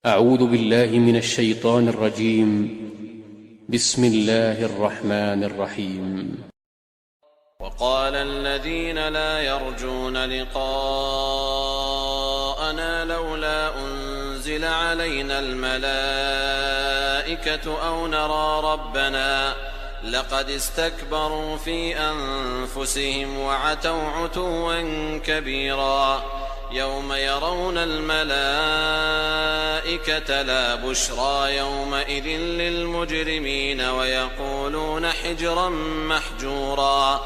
أعوذ بالله من الشيطان الرجيم. بسم الله الرحمن الرحيم. وقال الذين لا يرجون لقاءنا لولا أنزل علينا الملائكة أو نرى ربنا لقد استكبروا في أنفسهم وعتوا عتوا كبيرا يوم يرون الملائكة لا بشرى يومئذ للمجرمين ويقولون حجرا محجورا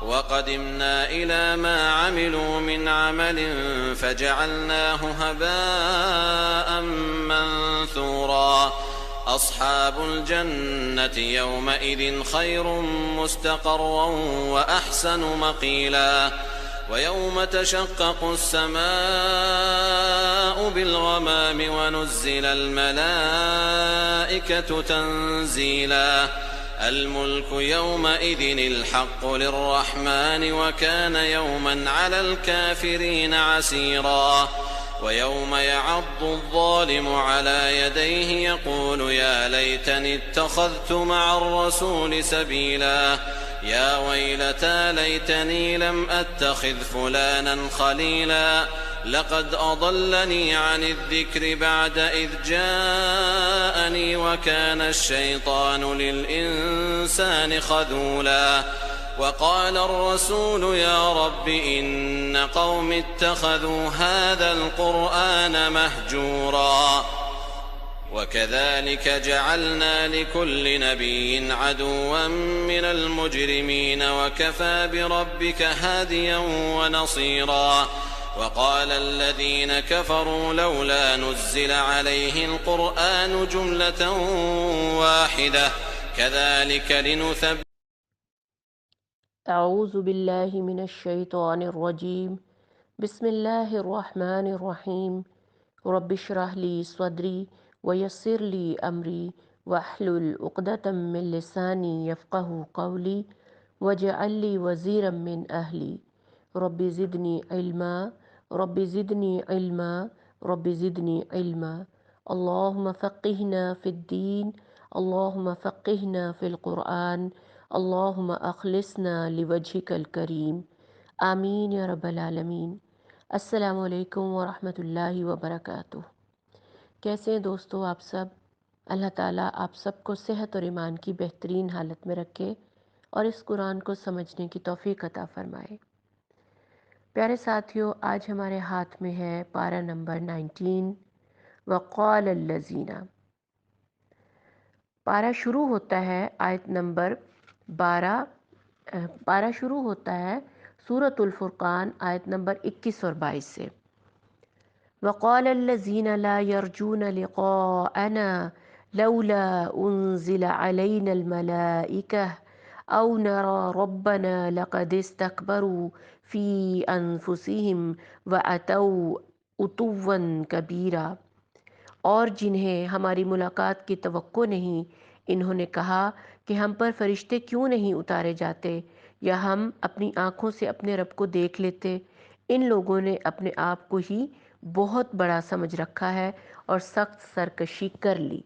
وقدمنا إلى ما عملوا من عمل فجعلناه هباء منثورا أصحاب الجنة يومئذ خير مستقرا وأحسن مقيلا ويوم تشقق السماء بالغمام ونزل الملائكة تنزيلا الملك يومئذ الحق للرحمن وكان يوما على الكافرين عسيرا ويوم يعض الظالم على يديه يقول يا ليتني اتخذت مع الرسول سبيلا يا ويلتى ليتني لم أتخذ فلانا خليلا لقد أضلني عن الذكر بعد إذ جاءني وكان الشيطان للإنسان خذولا وقال الرسول يا رب إن قوم اتخذوا هذا القرآن مهجورا وكذلك جعلنا لكل نبي عدوا من المجرمين وكفى بربك هاديا ونصيرا وقال الذين كفروا لولا نزل عليه القرآن جملة واحدة كذلك لنثبت. أعوذ بالله من الشيطان الرجيم. بسم الله الرحمن الرحيم. رب اشرح لي صدري ويسر لي أمري واحلل عقدة من لساني يفقه قولي واجعل لي وزيرا من أهلي رب زدني علما رب زدني علما رب زدني علما. اللهم فقهنا في الدين اللهم فقهنا في القرآن اللهم اخلصنا لوجهك الكريم آمین یا رب العالمین۔ السلام علیکم ورحمۃ اللہ وبرکاتہ۔ کیسے ہیں دوستو آپ سب؟ اللہ تعالیٰ آپ سب کو صحت اور ایمان کی بہترین حالت میں رکھے اور اس قرآن کو سمجھنے کی توفیق عطا فرمائے۔ پیارے ساتھیو، آج ہمارے ہاتھ میں ہے پارہ نمبر 19 وقال الذین۔ پارہ شروع ہوتا ہے آیت نمبر 12، پارہ شروع ہوتا ہے سورۃ الفرقان آیت نمبر 21 اور 22 سے۔ وقال الذین لا یرجون لقاءنا لولا انزل علینا الملائکہ او نرى ربنا لقد استکبروا فی انفسهم وعتوا عتوا کبیرا۔ اور جنہیں ہماری ملاقات کی توقع نہیں، انہوں نے کہا کہ ہم پر فرشتے کیوں نہیں اتارے جاتے یا ہم اپنی آنکھوں سے اپنے رب کو دیکھ لیتے۔ ان لوگوں نے اپنے آپ کو ہی بہت بڑا سمجھ رکھا ہے اور سخت سرکشی کر لی۔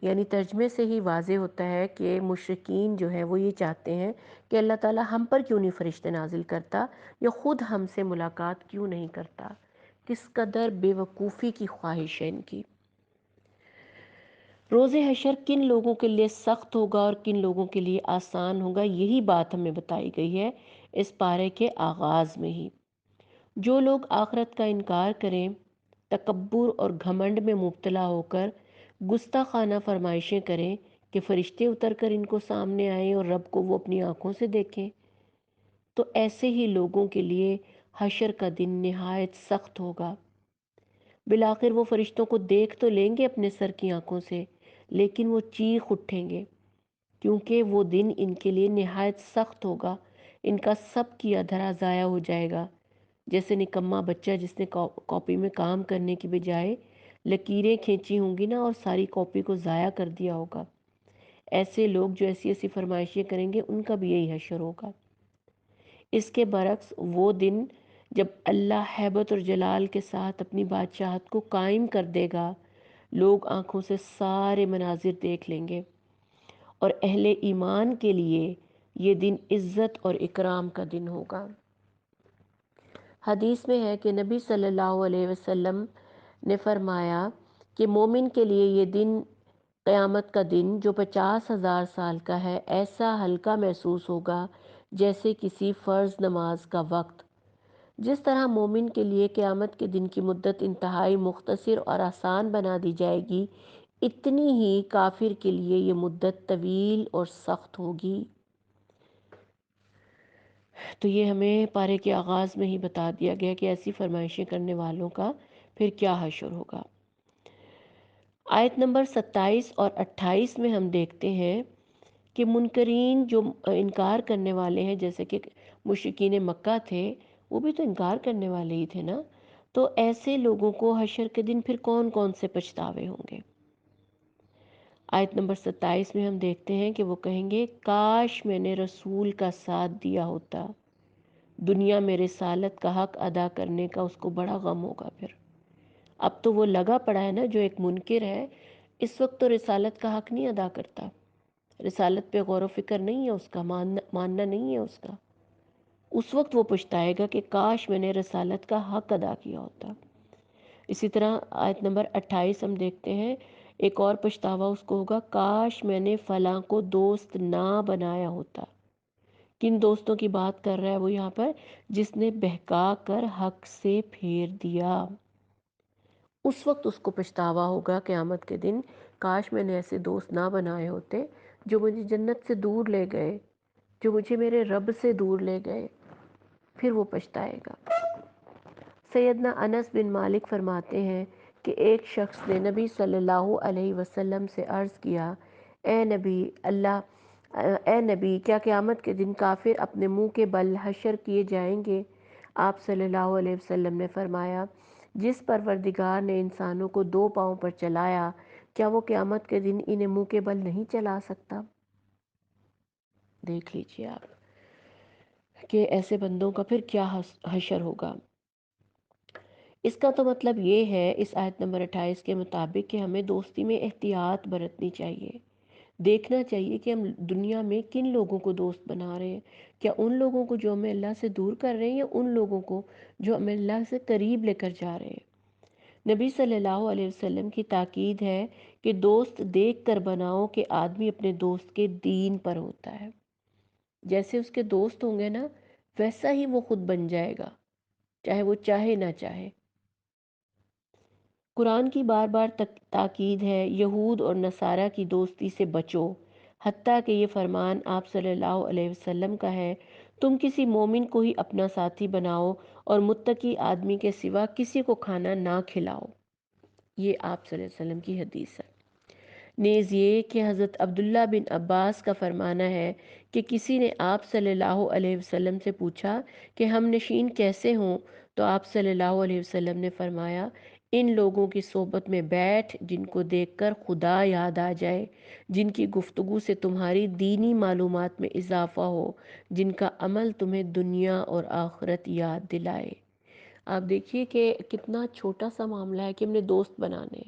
یعنی ترجمے سے ہی واضح ہوتا ہے کہ مشرکین جو ہیں وہ یہ چاہتے ہیں کہ اللہ تعالیٰ ہم پر کیوں نہیں فرشتے نازل کرتا یا خود ہم سے ملاقات کیوں نہیں کرتا۔ کس قدر بے وقوفی کی خواہش ہے ان کی۔ روز حشر کن لوگوں کے لیے سخت ہوگا اور کن لوگوں کے لیے آسان ہوگا، یہی بات ہمیں بتائی گئی ہے اس پارے کے آغاز میں ہی۔ جو لوگ آخرت کا انکار کریں، تکبر اور گھمنڈ میں مبتلا ہو کر گستاخانہ فرمائشیں کریں کہ فرشتے اتر کر ان کو سامنے آئیں اور رب کو وہ اپنی آنکھوں سے دیکھیں، تو ایسے ہی لوگوں کے لیے حشر کا دن نہایت سخت ہوگا۔ بالآخر وہ فرشتوں کو دیکھ تو لیں گے اپنے سر کی آنکھوں سے، لیکن وہ چیخ اٹھیں گے کیونکہ وہ دن ان کے لیے نہایت سخت ہوگا۔ ان کا سب کیا دھرا ضائع ہو جائے گا، جیسے نکما بچہ جس نے کاپی میں کام کرنے کی بجائے لکیریں کھینچی ہوں گی نا اور ساری کاپی کو ضائع کر دیا ہوگا۔ ایسے لوگ جو ایسی ایسی فرمائشیں کریں گے ان کا بھی یہی حشر ہوگا۔ اس کے برعکس وہ دن جب اللہ ہیبت اور جلال کے ساتھ اپنی بادشاہت کو قائم کر دے گا لوگ آنکھوں سے سارے مناظر دیکھ لیں گے، اور اہل ایمان کے لیے یہ دن عزت اور اکرام کا دن ہوگا۔ حدیث میں ہے کہ نبی صلی اللہ علیہ وسلم نے فرمایا کہ مومن کے لیے یہ دن، قیامت کا دن جو 50,000 سال کا ہے، ایسا ہلکا محسوس ہوگا جیسے کسی فرض نماز کا وقت۔ جس طرح مومن کے لیے قیامت کے دن کی مدت انتہائی مختصر اور آسان بنا دی جائے گی، اتنی ہی کافر کے لیے یہ مدت طویل اور سخت ہوگی۔ تو یہ ہمیں پارے کے آغاز میں ہی بتا دیا گیا کہ ایسی فرمائشیں کرنے والوں کا پھر کیا حشر ہوگا۔ آیت نمبر 27 اور 28 میں ہم دیکھتے ہیں کہ منکرین جو انکار کرنے والے ہیں، جیسے کہ مشرکین مکہ تھے، وہ بھی تو انکار کرنے والے ہی تھے نا، تو ایسے لوگوں کو حشر کے دن پھر کون کون سے پچھتاوے ہوں گے۔ آیت نمبر 27 میں ہم دیکھتے ہیں کہ وہ کہیں گے، کاش میں نے رسول کا ساتھ دیا ہوتا، دنیا میں رسالت کا حق ادا کرنے کا اس کو بڑا غم ہوگا۔ پھر اب تو وہ لگا پڑا ہے نا، جو ایک منکر ہے اس وقت تو رسالت کا حق نہیں ادا کرتا، رسالت پہ غور و فکر نہیں ہے اس کا، ماننا نہیں ہے اس کا، اس وقت وہ پچھتائے گا کہ کاش میں نے رسالت کا حق ادا کیا ہوتا۔ اسی طرح آیت نمبر 28 ہم دیکھتے ہیں، ایک اور پچھتاوا اس کو ہوگا، کاش میں نے فلاں کو دوست نہ بنایا ہوتا۔ کن دوستوں کی بات کر رہا ہے وہ یہاں پر؟ جس نے بہکا کر حق سے پھیر دیا، اس وقت اس کو پچھتاوا ہوگا قیامت کے دن، کاش میں نے ایسے دوست نہ بنائے ہوتے جو مجھے جنت سے دور لے گئے، جو مجھے میرے رب سے دور لے گئے، پھر وہ پچھتائے گا۔ سیدنا انس بن مالک فرماتے ہیں کہ ایک شخص نے نبی صلی اللہ علیہ وسلم سے عرض کیا، اے نبی، کیا قیامت کے دن کافر اپنے منہ کے بل حشر کیے جائیں گے؟ آپ صلی اللہ علیہ وسلم نے فرمایا، جس پروردگار نے انسانوں کو 2 پاؤں پر چلایا، کیا وہ قیامت کے دن انہیں منہ کے بل نہیں چلا سکتا؟ دیکھ لیجئے آپ کہ ایسے بندوں کا پھر کیا حشر ہوگا۔ اس کا تو مطلب یہ ہے اس آیت نمبر 28 کے مطابق کہ ہمیں دوستی میں احتیاط برتنی چاہیے، دیکھنا چاہیے کہ ہم دنیا میں کن لوگوں کو دوست بنا رہے ہیں، کیا ان لوگوں کو جو ہمیں اللہ سے دور کر رہے ہیں، یا ان لوگوں کو جو ہمیں اللہ سے قریب لے کر جا رہے ہیں۔ نبی صلی اللہ علیہ وسلم کی تاکید ہے کہ دوست دیکھ کر بناؤ کہ آدمی اپنے دوست کے دین پر ہوتا ہے، جیسے اس کے دوست ہوں گے نا ویسا ہی وہ خود بن جائے گا، چاہے وہ چاہے نہ چاہے۔ قرآن کی بار بار تاکید ہے یہود اور نصارہ کی دوستی سے بچو، حتیٰ کہ یہ فرمان آپ صلی اللہ علیہ وسلم کا ہے، تم کسی مومن کو ہی اپنا ساتھی بناؤ اور متقی آدمی کے سوا کسی کو کھانا نہ کھلاؤ۔ یہ آپ صلی اللہ علیہ وسلم کی حدیث ہے۔ نیز یہ کہ حضرت عبداللہ بن عباس کا فرمانا ہے کہ کسی نے آپ صلی اللہ علیہ وسلم سے پوچھا کہ ہم نشین کیسے ہوں، تو آپ صلی اللہ علیہ وسلم نے فرمایا، ان لوگوں کی صحبت میں بیٹھ جن کو دیکھ کر خدا یاد آ جائے، جن کی گفتگو سے تمہاری دینی معلومات میں اضافہ ہو، جن کا عمل تمہیں دنیا اور آخرت یاد دلائے۔ آپ دیکھیے کہ کتنا چھوٹا سا معاملہ ہے کہ ہم نے دوست بنانے،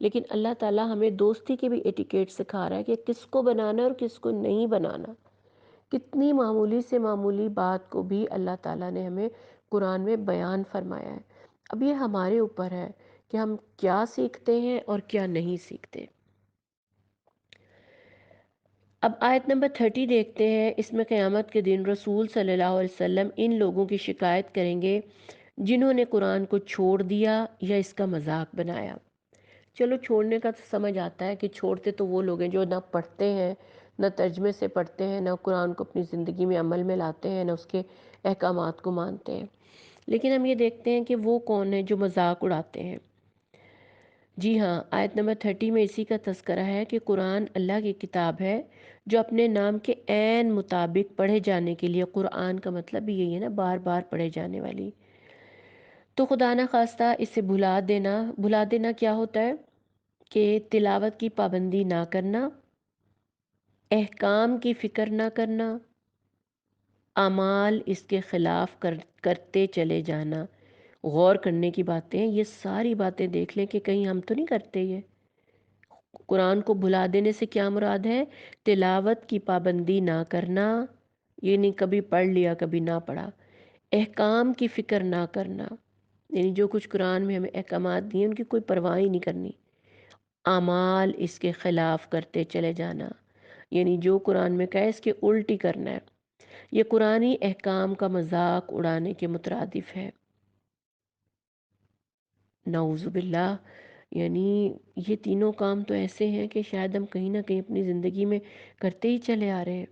لیکن اللہ تعالیٰ ہمیں دوستی کے بھی ایٹیکیٹ سکھا رہا ہے کہ کس کو بنانا اور کس کو نہیں بنانا۔ کتنی معمولی سے معمولی بات کو بھی اللہ تعالیٰ نے ہمیں قرآن میں بیان فرمایا ہے۔ اب یہ ہمارے اوپر ہے کہ ہم کیا سیکھتے ہیں اور کیا نہیں سیکھتے۔ اب آیت نمبر 30 دیکھتے ہیں، اس میں قیامت کے دن رسول صلی اللہ علیہ وسلم ان لوگوں کی شکایت کریں گے جنہوں نے قرآن کو چھوڑ دیا یا اس کا مذاق بنایا۔ چلو چھوڑنے کا تو سمجھ آتا ہے کہ چھوڑتے تو وہ لوگ ہیں جو نہ پڑھتے ہیں، نہ ترجمے سے پڑھتے ہیں، نہ قرآن کو اپنی زندگی میں عمل میں لاتے ہیں، نہ اس کے احکامات کو مانتے ہیں۔ لیکن ہم یہ دیکھتے ہیں کہ وہ کون ہیں جو مذاق اڑاتے ہیں۔ جی ہاں، آیت نمبر 30 میں اسی کا تذکرہ ہے کہ قرآن اللہ کی کتاب ہے جو اپنے نام کے عین مطابق پڑھے جانے کے لیے، قرآن کا مطلب بھی یہی ہے نا، بار بار پڑھے جانے والی۔ تو خدا نہ خواستہ اسے بھلا دینا کیا ہوتا ہے کہ تلاوت کی پابندی نہ کرنا، احکام کی فکر نہ کرنا، اعمال اس کے خلاف کرتے چلے جانا، غور کرنے کی باتیں، یہ ساری باتیں دیکھ لیں کہ کہیں ہم تو نہیں کرتے یہ۔ قرآن کو بھلا دینے سے کیا مراد ہے؟ تلاوت کی پابندی نہ کرنا، یعنی کبھی پڑھ لیا کبھی نہ پڑھا۔ احکام کی فکر نہ کرنا، یعنی جو کچھ قرآن میں ہمیں احکامات دیے ان کی کوئی پرواہ ہی نہیں کرنی۔ اعمال اس کے خلاف کرتے چلے جانا، یعنی جو قرآن میں کہے اس کے الٹی کرنا ہے، یہ قرآنی احکام کا مذاق اڑانے کے مترادف ہے۔ نعوذ باللہ، یعنی یہ تینوں کام تو ایسے ہیں کہ شاید ہم کہیں نہ کہیں اپنی زندگی میں کرتے ہی چلے آ رہے ہیں،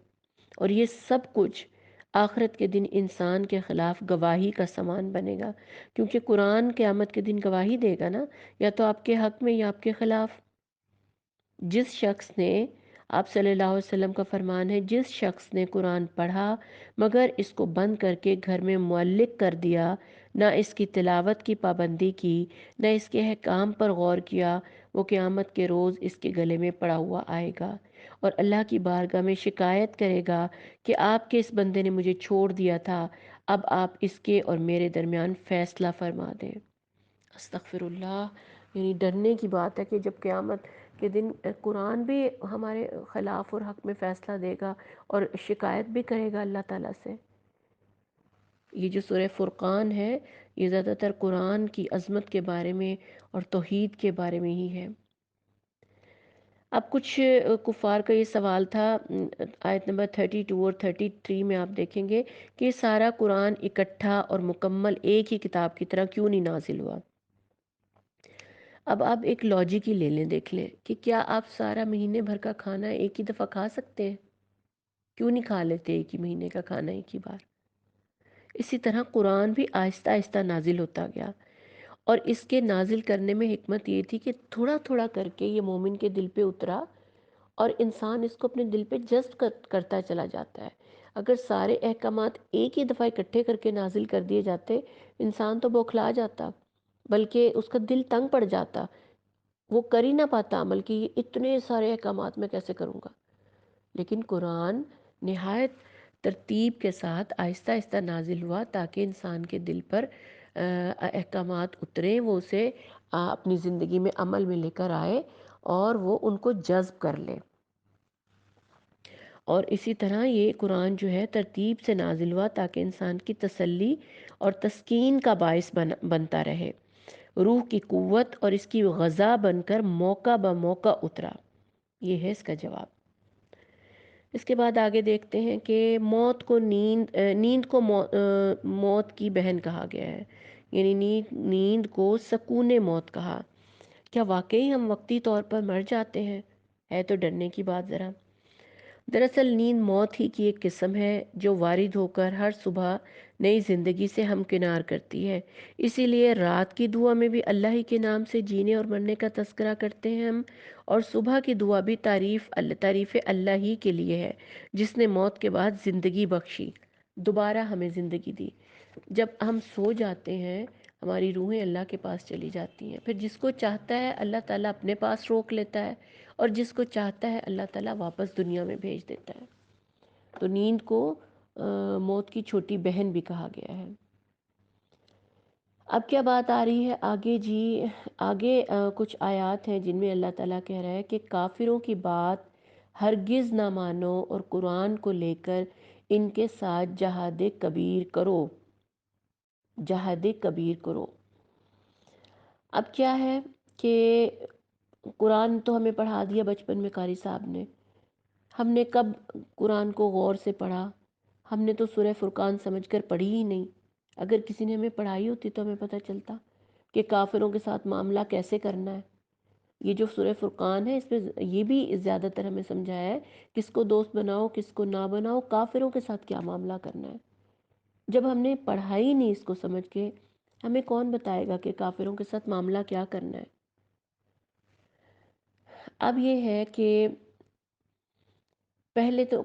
اور یہ سب کچھ آخرت کے دن انسان کے خلاف گواہی کا سامان بنے گا، کیونکہ قرآن قیامت کے دن گواہی دے گا نا، یا تو آپ کے حق میں یا آپ کے خلاف۔ جس شخص نے، آپ صلی اللہ علیہ وسلم کا فرمان ہے، جس شخص نے قرآن پڑھا مگر اس کو بند کر کے گھر میں معلق کر دیا، نہ اس کی تلاوت کی پابندی کی، نہ اس کے احکام پر غور کیا، وہ قیامت کے روز اس کے گلے میں پڑا ہوا آئے گا اور اللہ کی بارگاہ میں شکایت کرے گا کہ آپ کے اس بندے نے مجھے چھوڑ دیا تھا، اب آپ اس کے اور میرے درمیان فیصلہ فرما دیں۔ استغفر اللہ، یعنی ڈرنے کی بات ہے کہ جب قیامت کے دن قرآن بھی ہمارے خلاف اور حق میں فیصلہ دے گا اور شکایت بھی کرے گا اللہ تعالیٰ سے۔ یہ جو سورہ فرقان ہے یہ زیادہ تر قرآن کی عظمت کے بارے میں اور توحید کے بارے میں ہی ہے۔ اب کچھ کفار کا یہ سوال تھا، آیت نمبر 32 اور 33 میں آپ دیکھیں گے کہ یہ سارا قرآن اکٹھا اور مکمل ایک ہی کتاب کی طرح کیوں نہیں نازل ہوا۔ اب آپ ایک لاجک ہی لے لیں، دیکھ لیں کہ کیا آپ سارا مہینے بھر کا کھانا ایک ہی دفعہ کھا سکتے ہیں؟ کیوں نہیں کھا لیتے ایک ہی مہینے کا کھانا ایک ہی بار؟ اسی طرح قرآن بھی آہستہ آہستہ نازل ہوتا گیا، اور اس کے نازل کرنے میں حکمت یہ تھی کہ تھوڑا تھوڑا کر کے یہ مومن کے دل پہ اترا اور انسان اس کو اپنے دل پہ جذب کرتا چلا جاتا ہے۔ اگر سارے احکامات ایک ہی دفعہ اکٹھے کر کے نازل کر دیے جاتے، انسان تو بوکھلا جاتا، بلکہ اس کا دل تنگ پڑ جاتا، وہ کر ہی نہ پاتا عمل کہ یہ اتنے سارے احکامات میں کیسے کروں گا۔ لیکن قرآن نہایت ترتیب کے ساتھ آہستہ آہستہ نازل ہوا تاکہ انسان کے دل پر احکامات اتریں، وہ اسے اپنی زندگی میں عمل میں لے کر آئے اور وہ ان کو جذب کر لے۔ اور اسی طرح یہ قرآن جو ہے ترتیب سے نازل ہوا تاکہ انسان کی تسلی اور تسکین کا باعث بنتا رہے، روح کی قوت اور اس کی غذا بن کر موقع بموقع اترا۔ یہ ہے اس کا جواب۔ اس کے بعد آگے دیکھتے ہیں کہ موت کو نیند کو موت کی بہن کہا گیا ہے، یعنی نیند کو سکون موت کہا۔ کیا واقعی ہم وقتی طور پر مر جاتے ہیں؟ ہے تو ڈرنے کی بات ذرا۔ دراصل نیند موت ہی کی ایک قسم ہے جو وارد ہو کر ہر صبح نئی زندگی سے ہمکنار کرتی ہے۔ اسی لیے رات کی دعا میں بھی اللہ ہی کے نام سے جینے اور مرنے کا تذکرہ کرتے ہیں ہم، اور صبح کی دعا بھی تعریف اللہ ہی کے لیے ہے جس نے موت کے بعد زندگی بخشی، دوبارہ ہمیں زندگی دی۔ جب ہم سو جاتے ہیں ہماری روحیں اللہ کے پاس چلی جاتی ہیں، پھر جس کو چاہتا ہے اللہ تعالیٰ اپنے پاس روک لیتا ہے، اور جس کو چاہتا ہے اللہ تعالیٰ واپس دنیا میں بھیج دیتا ہے۔ تو نیند کو موت کی چھوٹی بہن بھی کہا گیا ہے۔ اب کیا بات آ رہی ہے آگے جی؟ آگے کچھ آیات ہیں جن میں اللہ تعالیٰ کہہ رہا ہے کہ کافروں کی بات ہرگز نہ مانو اور قرآن کو لے کر ان کے ساتھ جہاد کبیر کرو، جہاد کبیر کرو۔ اب کیا ہے کہ قرآن تو ہمیں پڑھا دیا بچپن میں قاری صاحب نے، ہم نے کب قرآن کو غور سے پڑھا؟ ہم نے تو سورہ فرقان سمجھ کر پڑھی ہی نہیں۔ اگر کسی نے ہمیں پڑھائی ہوتی تو ہمیں پتہ چلتا کہ کافروں کے ساتھ معاملہ کیسے کرنا ہے۔ یہ جو سورہ فرقان ہے اس میں یہ بھی زیادہ تر ہمیں سمجھایا ہے کس کو دوست بناؤ کس کو نہ بناؤ، کافروں کے ساتھ کیا معاملہ کرنا ہے۔ جب ہم نے پڑھا ہی نہیں اس کو سمجھ کے، ہمیں کون بتائے گا کہ کافروں کے ساتھ معاملہ کیا کرنا ہے؟ اب یہ ہے کہ پہلے تو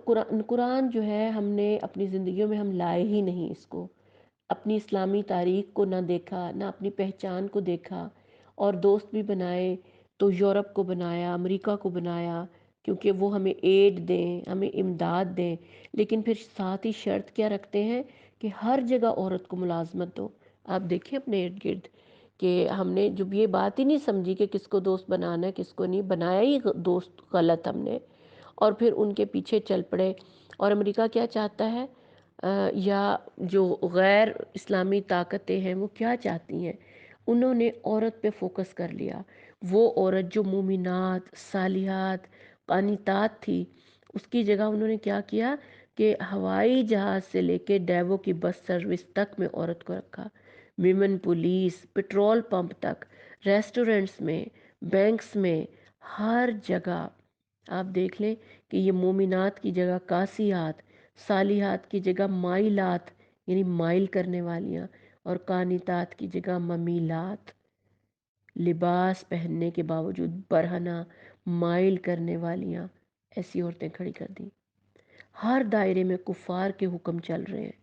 قرآن جو ہے ہم نے اپنی زندگیوں میں ہم لائے ہی نہیں، اس کو اپنی اسلامی تاریخ کو نہ دیکھا، نہ اپنی پہچان کو دیکھا، اور دوست بھی بنائے تو یورپ کو بنایا، امریکہ کو بنایا کیونکہ وہ ہمیں ایڈ دیں، ہمیں امداد دیں، لیکن پھر ساتھ ہی شرط کیا رکھتے ہیں کہ ہر جگہ عورت کو ملازمت دو۔ آپ دیکھیں اپنے ارد گرد کہ ہم نے جب یہ بات ہی نہیں سمجھی کہ کس کو دوست بنانا ہے کس کو نہیں بنایا، ہی دوست غلط ہم نے، اور پھر ان کے پیچھے چل پڑے۔ اور امریکہ کیا چاہتا ہے، یا جو غیر اسلامی طاقتیں ہیں وہ کیا چاہتی ہیں، انہوں نے عورت پہ فوکس کر لیا۔ وہ عورت جو مومنات، صالحات، قانتات تھی، اس کی جگہ انہوں نے کیا کیا کہ ہوائی جہاز سے لے کے ڈیوو کی بس سروس تک میں عورت کو رکھا، ویمن پولیس، پیٹرول پمپ تک، ریسٹورنٹس میں، بینکس میں، ہر جگہ آپ دیکھ لیں کہ یہ مومنات کی جگہ کاسیات، صالحات کی جگہ مائلات یعنی مائل کرنے والیاں، اور قانتات کی جگہ ممیلات، لباس پہننے کے باوجود برہنہ مائل کرنے والیاں، ایسی عورتیں کھڑی کر دیں۔ ہر دائرے میں کفار کے حکم چل رہے ہیں۔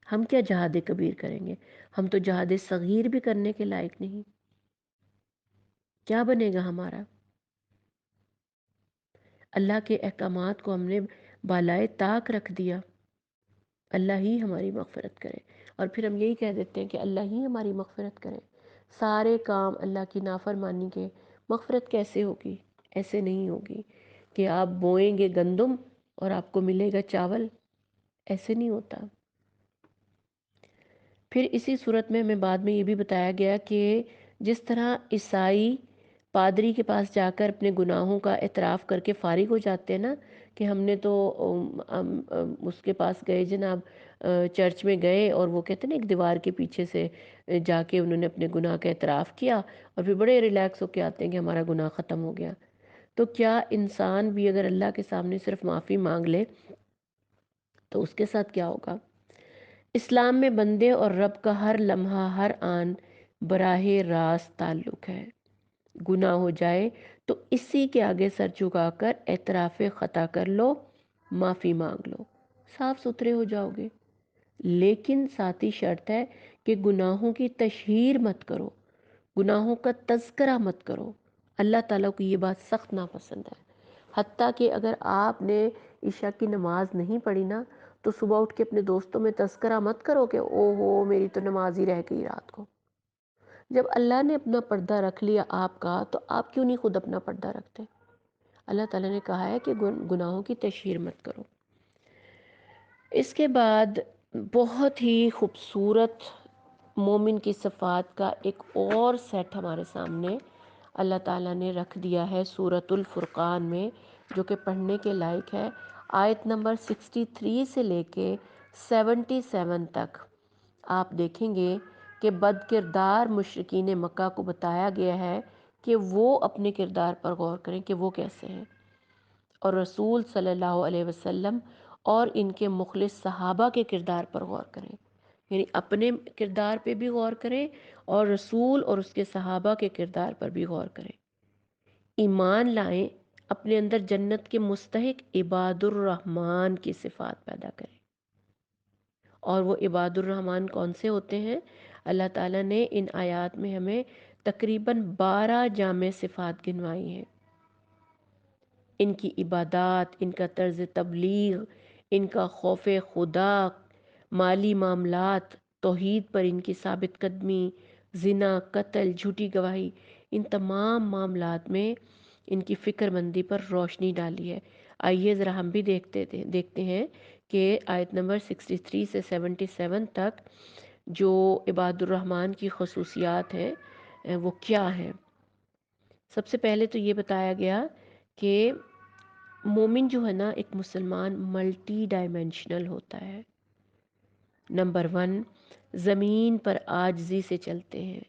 ہم کیا جہاد کبیر کریں گے؟ ہم تو جہاد صغیر بھی کرنے کے لائق نہیں۔ کیا بنے گا ہمارا؟ اللہ کے احکامات کو ہم نے بالائے طاق رکھ دیا۔ اللہ ہی ہماری مغفرت کرے، اور پھر ہم یہی کہہ دیتے ہیں کہ اللہ ہی ہماری مغفرت کرے۔ سارے کام اللہ کی نافرمانی کے، مغفرت کیسے ہوگی؟ ایسے نہیں ہوگی کہ آپ بوئیں گے گندم اور آپ کو ملے گا چاول، ایسے نہیں ہوتا۔ پھر اسی صورت میں ہمیں بعد میں یہ بھی بتایا گیا کہ جس طرح عیسائی پادری کے پاس جا کر اپنے گناہوں کا اعتراف کر کے فارغ ہو جاتے ہیں نا، کہ ہم نے تو اس کے پاس گئے جناب، چرچ میں گئے، اور وہ کہتے ہیں نا ایک دیوار کے پیچھے سے جا کے انہوں نے اپنے گناہ کا اعتراف کیا اور پھر بڑے ریلیکس ہو کے آتے ہیں کہ ہمارا گناہ ختم ہو گیا۔ تو کیا انسان بھی اگر اللہ کے سامنے صرف معافی مانگ لے تو اس کے ساتھ کیا ہوگا؟ اسلام میں بندے اور رب کا ہر لمحہ، ہر آن براہ راست تعلق ہے۔ گناہ ہو جائے تو اسی کے آگے سر جھکا کر اعتراف خطا کر لو، معافی مانگ لو، صاف ستھرے ہو جاؤ گے۔ لیکن ساتھی شرط ہے کہ گناہوں کی تشہیر مت کرو، گناہوں کا تذکرہ مت کرو۔ اللہ تعالیٰ کو یہ بات سخت ناپسند ہے۔ حتیٰ کہ اگر آپ نے عشاء کی نماز نہیں پڑھی نا، تو صبح اٹھ کے اپنے دوستوں میں تذکرہ مت کرو کہ او ہو میری تو نماز ہی رہ گئی رات کو۔ جب اللہ نے اپنا پردہ رکھ لیا آپ کا، تو آپ کیوں نہیں خود اپنا پردہ رکھتے؟ اللہ تعالیٰ نے کہا ہے کہ گناہوں کی تشہیر مت کرو۔ اس کے بعد بہت ہی خوبصورت مومن کی صفات کا ایک اور سیٹ ہمارے سامنے اللہ تعالیٰ نے رکھ دیا ہے سورۃ الفرقان میں، جو کہ پڑھنے کے لائق ہے۔ آیت نمبر 63 سے لے کے 77 تک آپ دیکھیں گے کہ بد کردار مشرکین مکہ کو بتایا گیا ہے کہ وہ اپنے کردار پر غور کریں کہ وہ کیسے ہیں، اور رسول صلی اللہ علیہ وسلم اور ان کے مخلص صحابہ کے کردار پر غور کریں، یعنی اپنے کردار پہ بھی غور کریں اور رسول اور اس کے صحابہ کے کردار پر بھی غور کریں۔ ایمان لائیں، اپنے اندر جنت کے مستحق عباد الرحمن کی صفات پیدا کریں۔ اور وہ عباد الرحمن کون سے ہوتے ہیں؟ اللہ تعالیٰ نے ان آیات میں ہمیں تقریباً 12 جامع صفات گنوائی ہیں۔ ان کی عبادات، ان کا طرز تبلیغ، ان کا خوف خدا، مالی معاملات، توحید پر ان کی ثابت قدمی، زنا، قتل، جھوٹی گواہی، ان تمام معاملات میں ان کی فکر مندی پر روشنی ڈالی ہے۔ آئیے ذرا ہم بھی دیکھتے ہیں کہ آیت نمبر 63 سے 77 تک جو عباد الرحمن کی خصوصیات ہیں وہ کیا ہیں۔ سب سے پہلے تو یہ بتایا گیا کہ مومن جو ہے نا، ایک مسلمان ملٹی ڈائمینشنل ہوتا ہے۔ نمبر 1، زمین پر عاجزی سے چلتے ہیں،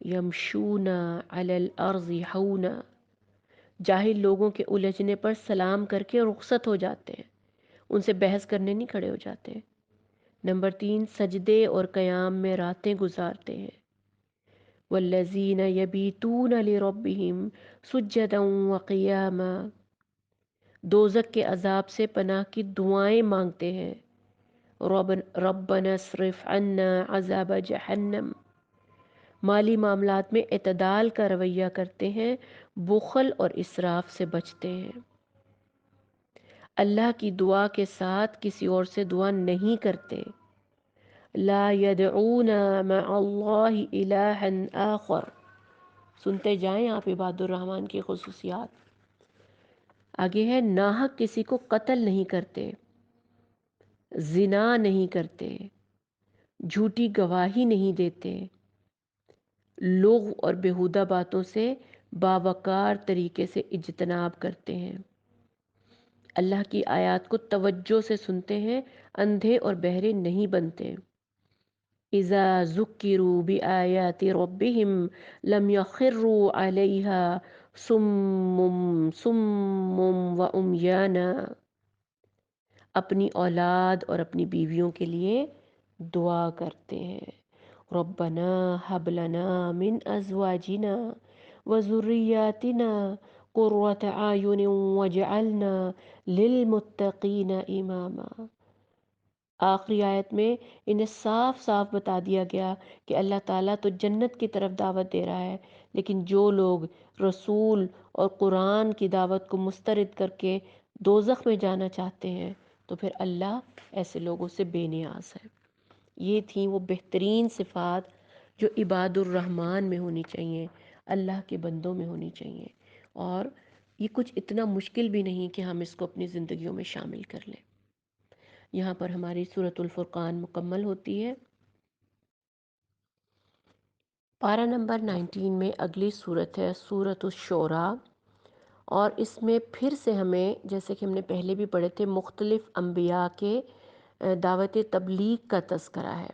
یمشون علی الارض ہونا، جاہل لوگوں کے الجھنے پر سلام کر کے رخصت ہو جاتے ہیں، ان سے بحث کرنے نہیں کھڑے ہو جاتے۔ نمبر 3، سجدے اور قیام میں راتیں گزارتے ہیں، والذین یبیتون لربہم سجدا وقیاما، دوزخ کے عذاب سے پناہ کی دعائیں مانگتے ہیں، ربنا اصرف عنا عذاب جہنم، مالی معاملات میں اعتدال کا رویہ کرتے ہیں، بخل اور اسراف سے بچتے ہیں، اللہ کی دعا کے ساتھ کسی اور سے دعا نہیں کرتے، لا يدعون مع اللہ الہا آخر. سنتے جائیں آپ عباد الرحمن کی خصوصیات. آگے ہے ناحق کسی کو قتل نہیں کرتے، زنا نہیں کرتے، جھوٹی گواہی نہیں دیتے، لغو اور بیہودہ باتوں سے باوقار طریقے سے اجتناب کرتے ہیں، اللہ کی آیات کو توجہ سے سنتے ہیں، اندھے اور بہرے نہیں بنتے. اذا ذکروا بآیات ربهم لم يخروا علیها صم وعمیانا. اپنی اولاد اور اپنی بیویوں کے لیے دعا کرتے ہیں. ربنا ہب لنا من ازواجنا وذریاتنا قرۃ اعین واجعلنا للمتقین اماما. آخری آیت میں انہیں صاف صاف بتا دیا گیا کہ اللہ تعالیٰ تو جنت کی طرف دعوت دے رہا ہے، لیکن جو لوگ رسول اور قرآن کی دعوت کو مسترد کر کے دوزخ میں جانا چاہتے ہیں تو پھر اللہ ایسے لوگوں سے بے نیاز ہے. یہ تھیں وہ بہترین صفات جو عباد الرحمن میں ہونی چاہیے، اللہ کے بندوں میں ہونی چاہیے. اور یہ کچھ اتنا مشکل بھی نہیں کہ ہم اس کو اپنی زندگیوں میں شامل کر لیں. یہاں پر ہماری سورۃ الفرقان مکمل ہوتی ہے. پارہ نمبر 19 میں اگلی سورت ہے سورۃ الشعراء، اور اس میں پھر سے ہمیں، جیسے کہ ہم نے پہلے بھی پڑھے تھے، مختلف انبیاء کے دعوت تبلیغ کا تذکرہ ہے.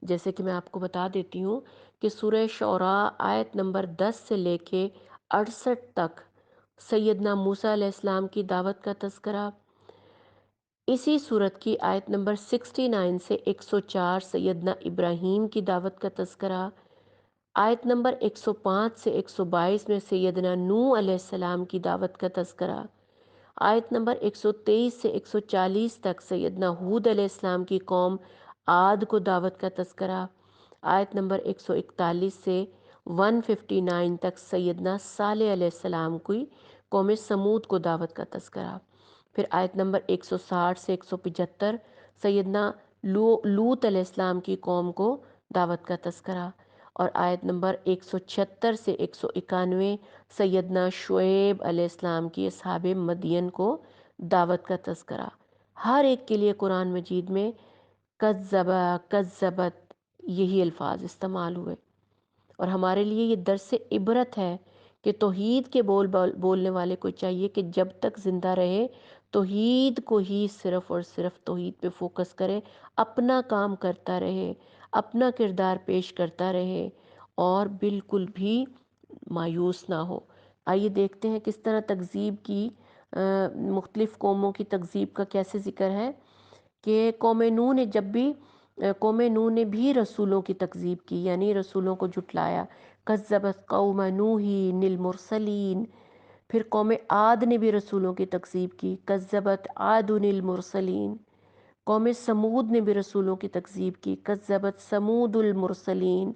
جیسے کہ میں آپ کو بتا دیتی ہوں کہ سورہ شعراء آیت نمبر 10 سے لے کے 68 تک سیدنا موسیٰ علیہ السلام کی دعوت کا تذکرہ. اسی صورت کی آیت نمبر 69 سے 104 سیدنا ابراہیم کی دعوت کا تذکرہ. آیت نمبر 105 سے 122 میں سیدنا نوح علیہ السلام کی دعوت کا تذکرہ. آیت نمبر 123 سے 140 تک سیدنا ہود علیہ السلام کی قوم عاد کو دعوت کا تذکرہ. آیت نمبر 141 سے 159 تک سیدنا صالح علیہ السلام کی قوم سمود کو دعوت کا تذکرہ. پھر آیت نمبر 160 سے 175 سیدنا لوط علیہ السلام کی قوم کو دعوت کا تذکرہ. اور آیت نمبر 176 سے 191 سیدنا شعیب علیہ السلام کی اصحاب مدین کو دعوت کا تذکرہ. ہر ایک کے لیے قرآن مجید میں کذبا کذبت یہی الفاظ استعمال ہوئے. اور ہمارے لیے یہ درس عبرت ہے کہ توحید کے بولنے والے کو چاہیے کہ جب تک زندہ رہے توحید کو ہی صرف اور صرف توحید پہ فوکس کرے، اپنا کام کرتا رہے، اپنا کردار پیش کرتا رہے اور بالکل بھی مایوس نہ ہو. آئیے دیکھتے ہیں کس طرح تکذیب کی، مختلف قوموں کی تکذیب کا کیسے ذکر ہے کہ قوم نوح نے بھی رسولوں کی تکذیب کی، یعنی رسولوں کو جھٹلایا. کذبت قوم نوح المرسلین. پھر قوم عاد نے بھی رسولوں کی تکذیب کی، کذبت عاد المرسلین. قوم سمود نے بھی رسولوں کی تکذیب کی، کذبت سمود المرسلین.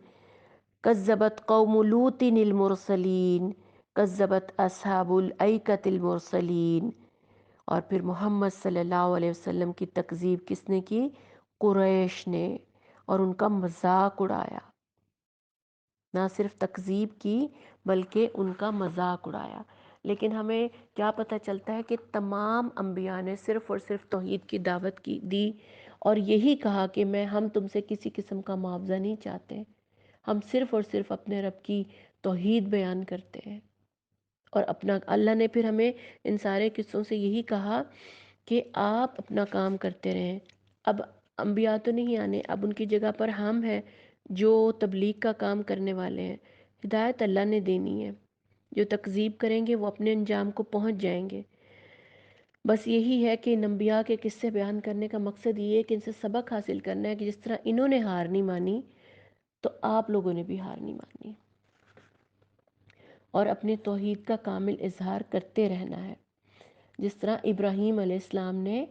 کذبت قوم لوط المرسلین، کذبت اصحاب الایکۃ المرسلین. اور پھر محمد صلی اللہ علیہ وسلم کی تکذیب کس نے کی؟ قریش نے، اور ان کا مذاق اڑایا. نہ صرف تکذیب کی بلکہ ان کا مذاق اڑایا. لیکن ہمیں کیا پتہ چلتا ہے کہ تمام انبیاء نے صرف اور صرف توحید کی دعوت کی دی اور یہی کہا کہ ہم تم سے کسی قسم کا معاوضہ نہیں چاہتے، ہم صرف اور صرف اپنے رب کی توحید بیان کرتے ہیں. اور اللہ نے پھر ہمیں ان سارے قصوں سے یہی کہا کہ آپ اپنا کام کرتے رہیں. اب انبیاء تو نہیں آنے، اب ان کی جگہ پر ہم ہیں جو تبلیغ کا کام کرنے والے ہیں. ہدایت اللہ نے دینی ہے، جو تکذیب کریں گے وہ اپنے انجام کو پہنچ جائیں گے. بس یہی ہے کہ ان انبیاء کے قصے بیان کرنے کا مقصد یہ ہے کہ ان سے سبق حاصل کرنا ہے کہ جس طرح انہوں نے ہار نہیں مانی تو آپ لوگوں نے بھی ہار نہیں مانی اور اپنے توحید کا کامل اظہار کرتے رہنا ہے. جس طرح ابراہیم علیہ السلام نے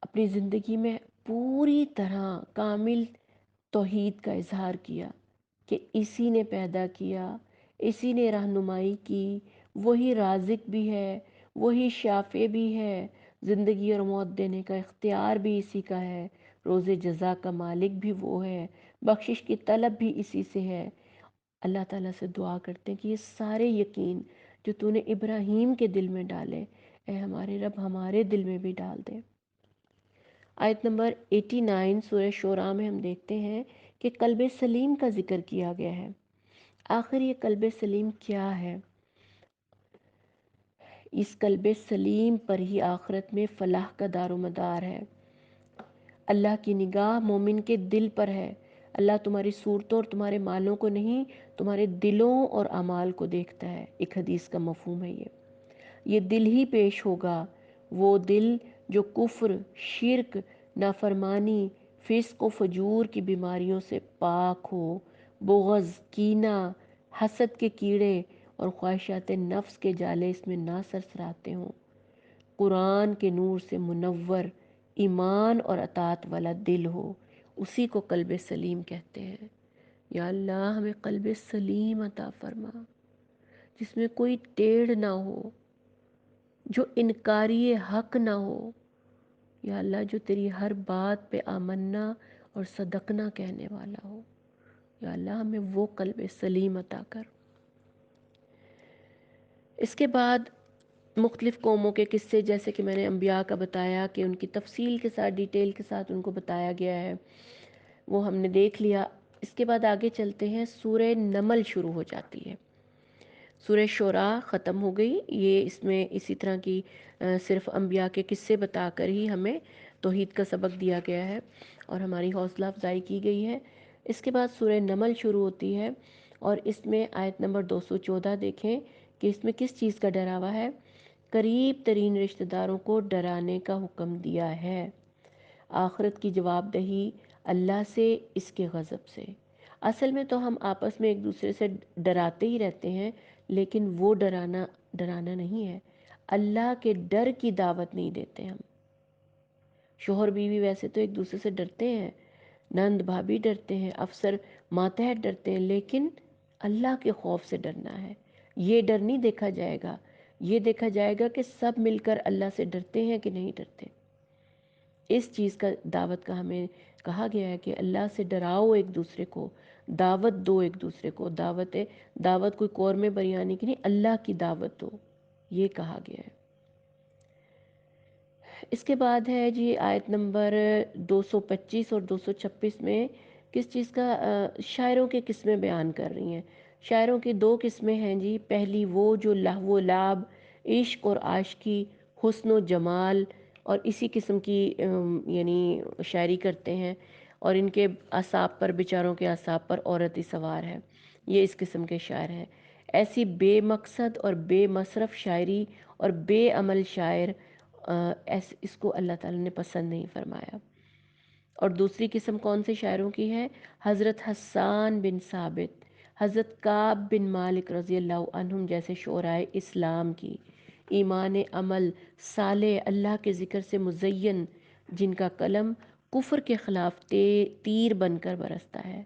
اپنی زندگی میں پوری طرح کامل توحید کا اظہار کیا کہ اسی نے پیدا کیا، اسی نے رہنمائی کی، وہی رازق بھی ہے، وہی شافع بھی ہے، زندگی اور موت دینے کا اختیار بھی اسی کا ہے، روز جزا کا مالک بھی وہ ہے، بخشش کی طلب بھی اسی سے ہے۔ اللہ تعالیٰ سے دعا کرتے ہیں کہ یہ سارے یقین جو تو نے ابراہیم کے دل میں ڈالے، اے ہمارے رب ہمارے دل میں بھی ڈال دے۔ آیت نمبر 89 سورہ شعراء میں ہم دیکھتے ہیں کہ قلب سلیم کا ذکر کیا گیا ہے۔ آخر یہ قلب سلیم کیا ہے؟ اس قلب سلیم پر ہی آخرت میں فلاح کا دار و مدار ہے۔ اللہ کی نگاہ مومن کے دل پر ہے۔ اللہ تمہاری صورتوں اور تمہارے مالوں کو نہیں، تمہارے دلوں اور اعمال کو دیکھتا ہے۔ ایک حدیث کا مفہوم ہے یہ دل ہی پیش ہوگا، وہ دل جو کفر، شرک، نافرمانی، فسق و فجور کی بیماریوں سے پاک ہو، بغض، کینہ، حسد کے کیڑے اور خواہشات نفس کے جالے اس میں نہ سرسراتے ہوں، قرآن کے نور سے منور، ایمان اور اطاعت والا دل ہو، اسی کو قلب سلیم کہتے ہیں۔ یا اللہ ہمیں قلب سلیم عطا فرما، جس میں کوئی ٹیڑھ نہ ہو، جو انکاری حق نہ ہو۔ یا اللہ جو تیری ہر بات پہ آمنا اور صدقنا کہنے والا ہو۔ یا اللہ ہمیں وہ قلب سلیم عطا کر۔ اس کے بعد مختلف قوموں کے قصے، جیسے کہ میں نے انبیاء کا بتایا کہ ان کی تفصیل کے ساتھ، ڈیٹیل کے ساتھ ان کو بتایا گیا ہے، وہ ہم نے دیکھ لیا۔ اس کے بعد آگے چلتے ہیں، سورہ نمل شروع ہو جاتی ہے۔ سورہ شعراء ختم ہو گئی، یہ اس میں اسی طرح کی صرف انبیاء کے قصے بتا کر ہی ہمیں توحید کا سبق دیا گیا ہے اور ہماری حوصلہ افزائی کی گئی ہے۔ اس کے بعد سورہ نمل شروع ہوتی ہے اور اس میں آیت نمبر 214 دیکھیں کہ اس میں کس چیز کا ڈراوا ہے۔ قریب ترین رشتہ داروں کو ڈرانے کا حکم دیا ہے، آخرت کی جواب دہی اللہ سے، اس کے غضب سے۔ اصل میں تو ہم آپس میں ایک دوسرے سے ڈراتے ہی رہتے ہیں، لیکن وہ ڈرانا نہیں ہے، اللہ کے ڈر کی دعوت نہیں دیتے ہم۔ شوہر بیوی ویسے تو ایک دوسرے سے ڈرتے ہیں، نند بھابھی ڈرتے ہیں، افسر ماتحت ڈرتے ہیں، لیکن اللہ کے خوف سے ڈرنا ہے۔ یہ ڈر نہیں دیکھا جائے گا، یہ دیکھا جائے گا کہ سب مل کر اللہ سے ڈرتے ہیں کہ نہیں ڈرتے۔ اس چیز کا دعوت کا ہمیں کہا گیا ہے کہ اللہ سے ڈراؤ ایک دوسرے کو، دعوت دو ایک دوسرے کو، دعوت کوئی قورمے بریانی کی نہیں، اللہ کی دعوت دو، یہ کہا گیا ہے۔ اس کے بعد ہے جی آیت نمبر 225 اور 226 میں کس چیز کا، شاعروں کے قسمیں بیان کر رہی ہیں۔ شاعروں کی دو قسمیں ہیں جی، پہلی وہ جو لہو و لعب، عشق اور عاشقی، حسن و جمال اور اسی قسم کی یعنی شاعری کرتے ہیں، اور ان کے اعصاب پر، بیچاروں کے اعصاب پر عورت ہی سوار ہے، یہ اس قسم کے شاعر ہیں۔ ایسی بے مقصد اور بے مصرف شاعری اور بے عمل شاعر، اس کو اللہ تعالیٰ نے پسند نہیں فرمایا۔ اور دوسری قسم کون سے شاعروں کی ہے؟ حضرت حسان بن ثابت، حضرت کعب بن مالک رضی اللہ عنہم جیسے شعراء اسلام کی، ایمان عمل صالح، اللہ کے ذکر سے مزین، جن کا قلم کفر کے خلاف تیر بن کر برستا ہے۔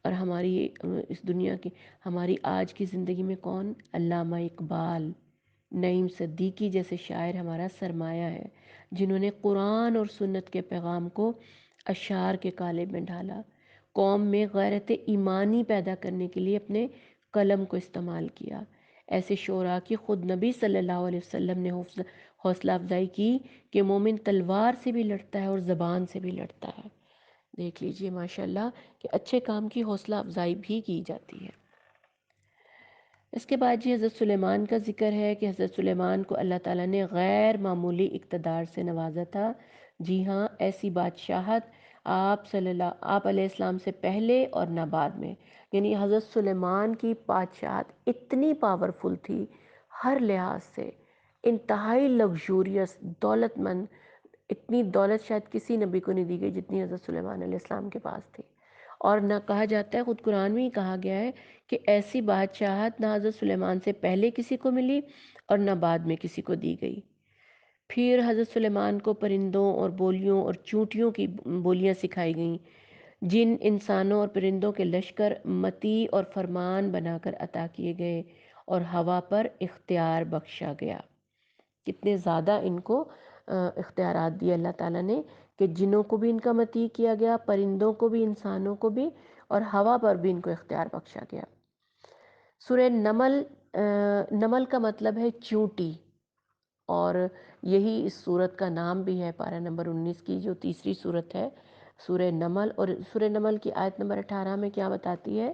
اور ہماری اس دنیا کی، ہماری آج کی زندگی میں کون؟ علامہ اقبال، نعیم صدیقی جیسے شاعر ہمارا سرمایہ ہے، جنہوں نے قرآن اور سنت کے پیغام کو اشعار کے قالب میں ڈھالا، قوم میں غیرت ایمانی پیدا کرنے کے لیے اپنے قلم کو استعمال کیا۔ ایسے شعراء کی خود نبی صلی اللہ علیہ وسلم نے حوصلہ افزائی کی کہ مومن تلوار سے بھی لڑتا ہے اور زبان سے بھی لڑتا ہے۔ دیکھ لیجئے ماشاءاللہ کہ اچھے کام کی حوصلہ افزائی بھی کی جاتی ہے۔ اس کے بعد جی حضرت سلیمان کا ذکر ہے کہ حضرت سلیمان کو اللہ تعالیٰ نے غیر معمولی اقتدار سے نوازا تھا۔ جی ہاں، ایسی بادشاہت آپ علیہ السلام سے پہلے اور نہ بعد میں، یعنی حضرت سلیمان کی بادشاہت اتنی پاورفل تھی، ہر لحاظ سے انتہائی لگژوریس، دولت مند، اتنی دولت شاید کسی نبی کو نہیں دی گئی جتنی حضرت سلیمان علیہ السلام کے پاس تھی۔ اور نہ کہا جاتا ہے، خود قرآن میں ہی کہا گیا ہے کہ ایسی بادشاہت نہ حضرت سلیمان سے پہلے کسی کو ملی اور نہ بعد میں کسی کو دی گئی۔ پھر حضرت سلیمان کو پرندوں اور بولیوں اور چونٹیوں کی بولیاں سکھائی گئیں، جن انسانوں اور پرندوں کے لشکر متی اور فرمان بنا کر عطا کیے گئے، اور ہوا پر اختیار بخشا گیا۔ کتنے زیادہ ان کو اختیارات دیے اللہ تعالیٰ نے کہ جنوں کو بھی ان کا مطیع کیا گیا، پرندوں کو بھی، انسانوں کو بھی، اور ہوا پر بھی ان کو اختیار بخشا گیا۔ سورہ نمل، نمل کا مطلب ہے چیونٹی، اور یہی اس صورت کا نام بھی ہے۔ پارہ نمبر 19 کی جو تیسری صورت ہے سورہ نمل، اور سورہ نمل کی آیت نمبر 18 میں کیا بتاتی ہے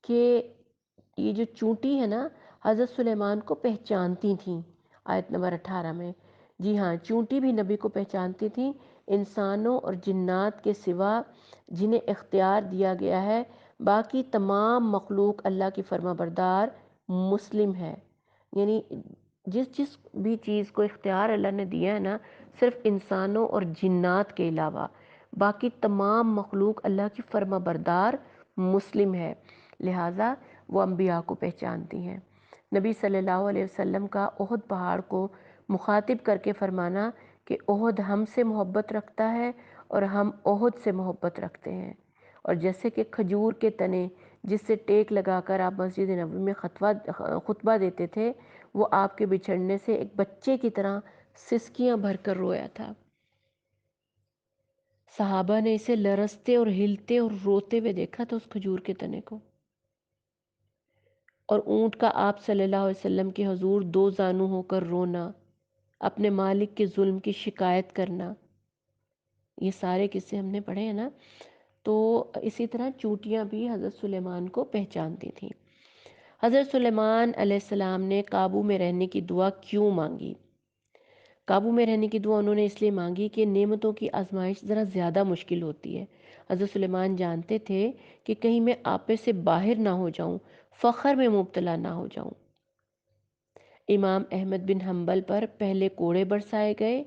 کہ یہ جو چونٹی ہے نا، حضرت سلیمان کو پہچانتی تھیں۔ آیت نمبر 18 میں، جی ہاں، چونٹی بھی نبی کو پہچانتی تھیں، انسانوں اور جنات کے سوا جنہیں اختیار دیا گیا ہے۔ باقی تمام مخلوق اللہ کی فرما بردار مسلم ہے، یعنی جس بھی چیز کو اختیار اللہ نے دیا ہے نا، صرف انسانوں اور جنات کے علاوہ باقی تمام مخلوق اللہ کی فرما بردار مسلم ہے، لہٰذا وہ انبیاء کو پہچانتی ہیں۔ نبی صلی اللہ علیہ وسلم کا احد پہاڑ کو مخاطب کر کے فرمانا کہ احد ہم سے محبت رکھتا ہے اور ہم احد سے محبت رکھتے ہیں، اور جیسے کہ کھجور کے تنے جس سے ٹیک لگا کر آپ مسجد نبوی میں خطبہ دیتے تھے، وہ آپ کے بچھڑنے سے ایک بچے کی طرح سسکیاں بھر کر رویا تھا۔ صحابہ نے اسے لرزتے اور ہلتے اور روتے ہوئے دیکھا تھا، اس کھجور کے تنے کو۔ اور اونٹ کا آپ صلی اللہ علیہ وسلم کے حضور دو زانو ہو کر رونا، اپنے مالک کے ظلم کی شکایت کرنا، یہ سارے قصے ہم نے پڑھے ہیں نا۔ تو اسی طرح چونٹیاں بھی حضرت سلیمان کو پہچانتی تھیں۔ حضرت سلیمان علیہ السلام نے قابو میں رہنے کی دعا کیوں مانگی؟ قابو میں رہنے کی دعا انہوں نے اس لیے مانگی کہ نعمتوں کی آزمائش ذرا زیادہ مشکل ہوتی ہے۔ حضرت سلیمان جانتے تھے کہ کہیں میں آپے سے باہر نہ ہو جاؤں، فخر میں مبتلا نہ ہو جاؤں۔ امام احمد بن حنبل پر پہلے کوڑے برسائے گئے،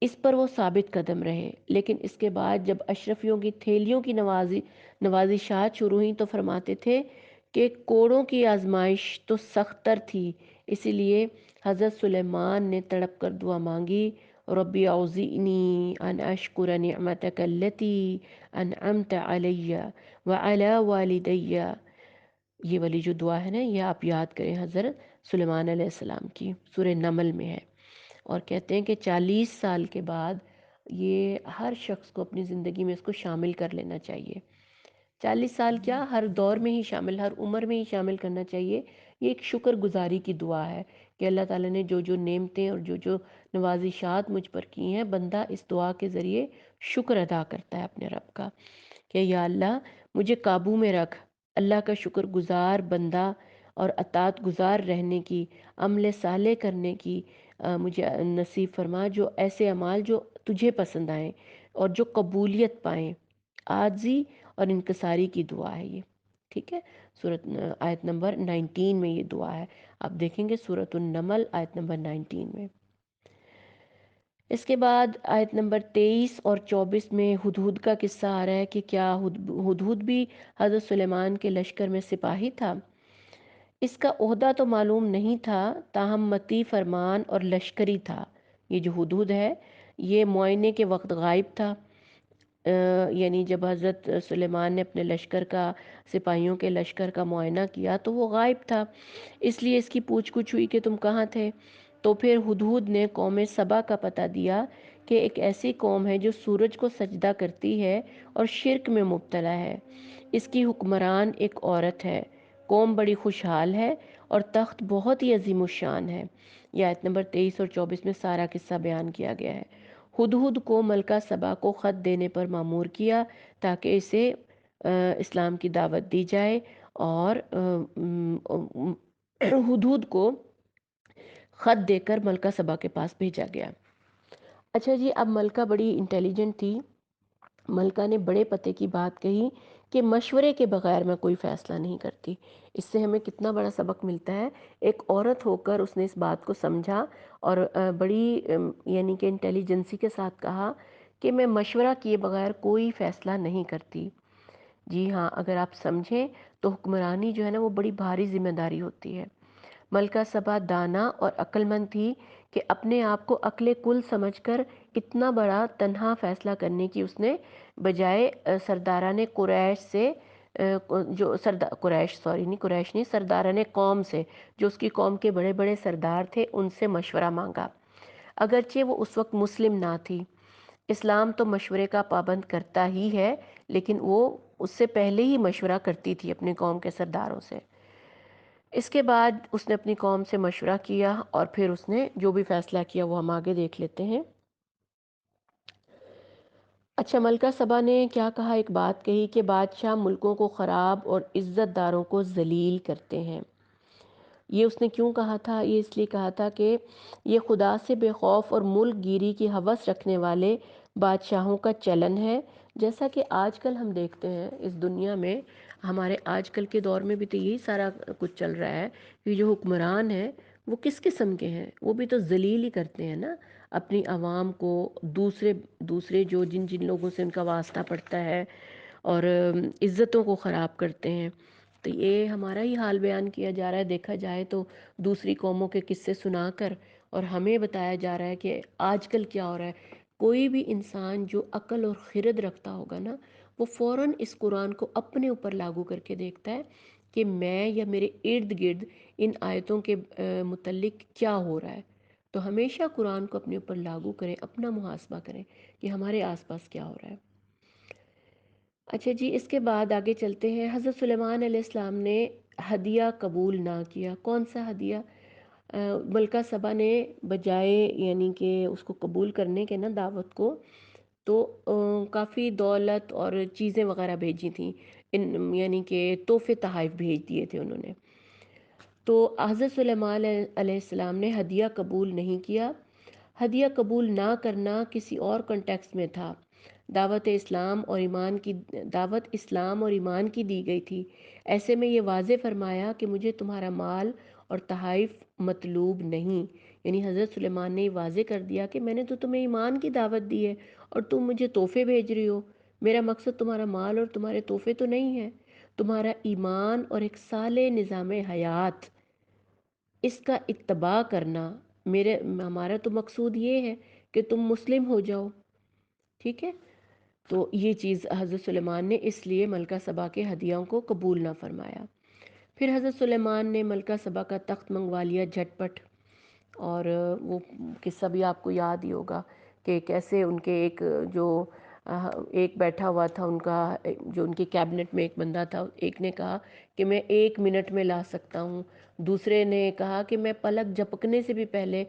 اس پر وہ ثابت قدم رہے، لیکن اس کے بعد جب اشرفیوں کی تھیلیوں کی نوازشات شروع ہوئیں تو فرماتے تھے کہ کوڑوں کی آزمائش تو سخت تر تھی، اسی لیے حضرت سلیمان نے تڑپ کر دعا مانگی، ربی اوزعنی ان اشکر نعمتک التی انعمت علی وعلی والدی۔ یہ والی جو دعا ہے نا، یہ آپ یاد کریں، حضرت سلیمان علیہ السلام کی، سورہ نمل میں ہے، اور کہتے ہیں کہ 40 سال کے بعد یہ ہر شخص کو اپنی زندگی میں اس کو شامل کر لینا چاہیے۔ 40 سال کیا، ہر دور میں ہی شامل، ہر عمر میں ہی شامل کرنا چاہیے۔ یہ ایک شکر گزاری کی دعا ہے کہ اللہ تعالیٰ نے جو جو نعمتیں اور جو جو نوازشات مجھ پر کی ہیں، بندہ اس دعا کے ذریعے شکر ادا کرتا ہے اپنے رب کا کہ یا اللہ مجھے قابو میں رکھ، اللہ کا شکر گزار بندہ اور اطاعت گزار رہنے کی، عمل صالح کرنے کی مجھے نصیب فرما، جو ایسے اعمال جو تجھے پسند آئیں اور جو قبولیت پائیں۔ عاجزی اور انکساری کی دعا ہے یہ، ٹھیک ہے۔ سورۃ آیت نمبر 19 میں یہ دعا ہے، آپ دیکھیں گے سورۃ النمل آیت نمبر 19 میں۔ اس کے بعد آیت نمبر 23 اور 24 میں ہدہد کا قصہ آ رہا ہے کہ کیا ہدہد بھی حضرت سلیمان کے لشکر میں سپاہی تھا؟ اس کا عہدہ تو معلوم نہیں تھا، تاہم مطیع فرمان اور لشکری تھا۔ یہ جو ہدہد ہے یہ معائنے کے وقت غائب تھا، یعنی جب حضرت سلیمان نے اپنے لشکر کا، سپاہیوں کے لشکر کا معائنہ کیا تو وہ غائب تھا، اس لیے اس کی پوچھ گچھ ہوئی کہ تم کہاں تھے؟ تو پھر ہدہد نے قوم سبا کا پتہ دیا کہ ایک ایسی قوم ہے جو سورج کو سجدہ کرتی ہے اور شرک میں مبتلا ہے، اس کی حکمران ایک عورت ہے، قوم بڑی خوشحال ہے اور تخت بہت ہی عظیم الشان ہے۔ یہ آیت نمبر 23 اور 24 میں سارا قصہ بیان کیا گیا ہے۔ ہدہد کو ملکہ سبا کو خط دینے پر مامور کیا تاکہ اسے اسلام کی دعوت دی جائے، اور ہدہد کو خط دے کر ملکہ سبا کے پاس بھیجا گیا۔ اچھا جی، اب ملکہ بڑی انٹیلیجنٹ تھی، ملکہ نے بڑے پتے کی بات کہی کہ مشورے کے بغیر میں کوئی فیصلہ نہیں کرتی۔ اس سے ہمیں کتنا بڑا سبق ملتا ہے، ایک عورت ہو کر اس نے اس بات کو سمجھا اور بڑی یعنی کہ انٹیلیجنسی کے ساتھ کہا کہ میں مشورہ کیے بغیر کوئی فیصلہ نہیں کرتی۔ جی ہاں، اگر آپ سمجھیں تو حکمرانی جو ہے نا وہ بڑی بھاری ذمہ داری ہوتی ہے۔ ملکہ سبا دانا اور عقل مند تھی کہ اپنے آپ کو عقل کل سمجھ کر اتنا بڑا تنہا فیصلہ کرنے کی اس نے بجائے سرداران قریش سے سرداران قوم سے، جو اس کی قوم کے بڑے بڑے سردار تھے، ان سے مشورہ مانگا، اگرچہ وہ اس وقت مسلم نہ تھی۔ اسلام تو مشورے کا پابند کرتا ہی ہے، لیکن وہ اس سے پہلے ہی مشورہ کرتی تھی اپنی قوم کے سرداروں سے۔ اس کے بعد اس نے اپنی قوم سے مشورہ کیا اور پھر اس نے جو بھی فیصلہ کیا وہ ہم آگے دیکھ لیتے ہیں۔ اچھا، ملکہ سبا نے کیا کہا، ایک بات کہی کہ بادشاہ ملکوں کو خراب اور عزت داروں کو ذلیل کرتے ہیں۔ یہ اس نے کیوں کہا تھا؟ یہ اس لیے کہا تھا کہ یہ خدا سے بے خوف اور ملک گیری کی ہوس رکھنے والے بادشاہوں کا چلن ہے، جیسا کہ آج کل ہم دیکھتے ہیں اس دنیا میں، ہمارے آج کل کے دور میں بھی تو یہی سارا کچھ چل رہا ہے کہ جو حکمران ہیں وہ کس قسم کے ہیں، وہ بھی تو ذلیل ہی کرتے ہیں نا اپنی عوام کو، دوسرے جو جن لوگوں سے ان کا واسطہ پڑتا ہے، اور عزتوں کو خراب کرتے ہیں۔ تو یہ ہمارا ہی حال بیان کیا جا رہا ہے، دیکھا جائے تو دوسری قوموں کے قصے سنا کر، اور ہمیں بتایا جا رہا ہے کہ آج کل کیا ہو رہا ہے۔ کوئی بھی انسان جو عقل اور خرد رکھتا ہوگا نا، وہ فوراً اس قرآن کو اپنے اوپر لاگو کر کے دیکھتا ہے کہ میں یا میرے ارد گرد ان آیتوں کے متعلق کیا ہو رہا ہے۔ تو ہمیشہ قرآن کو اپنے اوپر لاگو کریں، اپنا محاسبہ کریں کہ ہمارے آس پاس کیا ہو رہا ہے۔ اچھا جی، اس کے بعد آگے چلتے ہیں۔ حضرت سلیمان علیہ السلام نے ہدیہ قبول نہ کیا۔ کون سا ہدیہ؟ ملکہ سبا نے بجائے یعنی کہ اس کو قبول کرنے کے نا دعوت کو، تو کافی دولت اور چیزیں وغیرہ بھیجی تھیں، یعنی کہ تحفے تحائف بھیج دیے تھے انہوں نے۔ تو حضرت سلیمان علیہ السلام نے ہدیہ قبول نہیں کیا۔ ہدیہ قبول نہ کرنا کسی اور کنٹیکس میں تھا۔ دعوت اسلام اور ایمان کی دی گئی تھی۔ ایسے میں یہ واضح فرمایا کہ مجھے تمہارا مال اور تحائف مطلوب نہیں، یعنی حضرت سلیمان نے یہ واضح کر دیا کہ میں نے تو تمہیں ایمان کی دعوت دی ہے اور تم مجھے تحفے بھیج رہی ہو۔ میرا مقصد تمہارا مال اور تمہارے تحفے تو نہیں ہے، تمہارا ایمان اور ایک صالح نظام حیات، اس کا اتباع کرنا، ہمارا تو مقصود یہ ہے کہ تم مسلم ہو جاؤ، ٹھیک ہے؟ تو یہ چیز حضرت سلیمان نے اس لیے ملکہ سبا کے ہدیوں کو قبول نہ فرمایا۔ پھر حضرت سلیمان نے ملکہ سبا کا تخت منگوا لیا جھٹ پٹ، اور وہ قصہ بھی آپ کو یاد ہی ہوگا کہ کیسے ان کے ایک بیٹھا ہوا تھا، ان کا جو ان کے کیبنٹ میں ایک بندہ تھا، ایک نے کہا کہ میں 1 منٹ میں لا سکتا ہوں، دوسرے نے کہا کہ میں پلک جھپکنے سے بھی پہلے